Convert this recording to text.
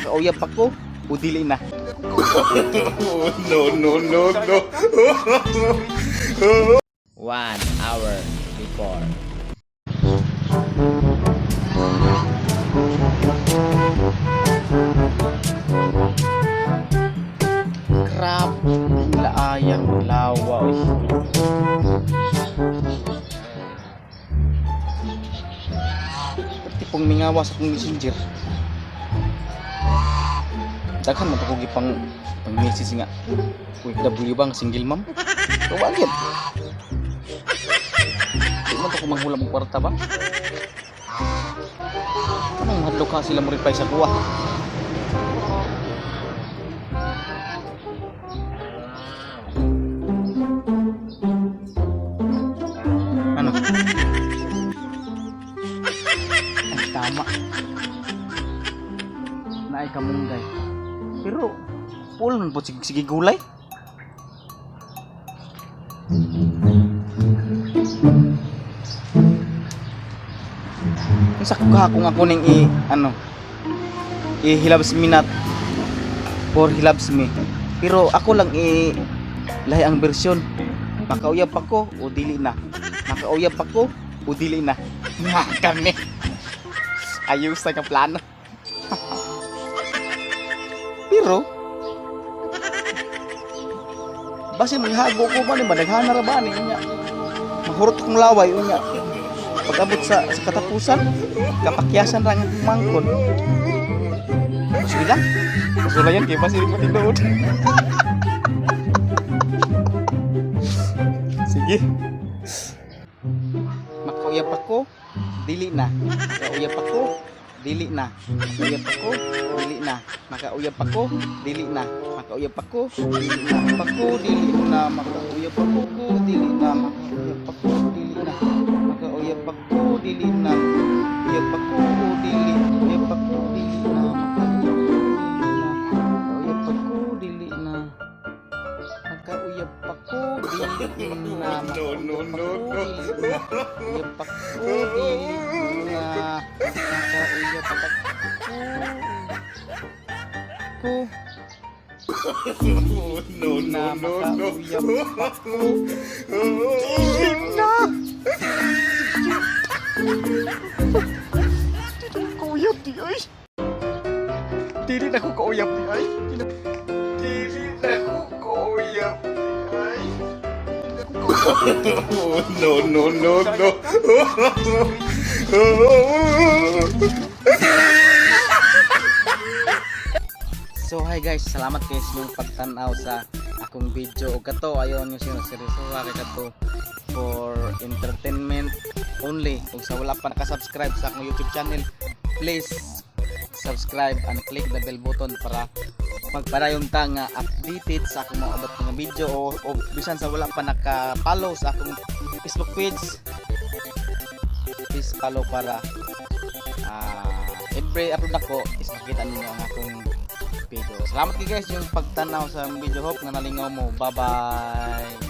Makauyab ako o dili na. No, no, no, no. 1 hour before. Grabe, laayang lawa. Tipong mingawa sa akong messenger. Daghan man ako gipang message nga. W bang single mom? Tawagin. Di man ako manghulam ng kwarta ba? Anong hadlok ka sila mo reply sa kuha? Ano? Ay, tama. Naay kamunggay. Pero, full man po sige gulay. Sakto ka kung ako ning he loves me not or he loves me. Pero ako lang lahi ang version. Makauyab ako o dili na. Makauyab ako o dili na. Nga kami. Ayos na kang plano. Pero basin maghago ko ba ni madaghana ra ba ni nya. Mahurot akong laway unya. Pag-abot sa katapusan, kapakyasan ra nga mangkon. Sige lang. Masulayan kay basin mo tinuod. Sige. Makauyab ako, dili na. Makauyab ako, dili na. Makauyab ako, dili na. Makauyab ako, dili na. Makauyab ako, dili na. Pako, dili na. Makauyab ako, dili na. Makauyab ako, dili na. Makauyab ako, dili na. Uyab ako, dili. Uyab ako, dili na. Makauyab ako, dili na. Makauyab ako, dili na. No, no, no, no. Uyab ako, dili na. Makauyab ako. No, no, no, no. Kauyab di ay. Dili na ko kauyab di ay. Dili na ko kauyab di ay. No, no, no, no. So hi guys, salamat guys yung pagtanaw sa akong video. O kato ayon yung seryoso kay kato for entertainment only. Kung sa wala pa naka-subscribe sa akong YouTube channel, please subscribe and click the bell button para magparayong ta nga updated sa akong mga abot nga video o bisan sa wala pa naka-follow sa akong Facebook page, please follow para every upload ako is makita ninyo ang akong video. Salamat kayo guys yung pagtanaw sa video. Hope na nalingaw mo. Bye bye.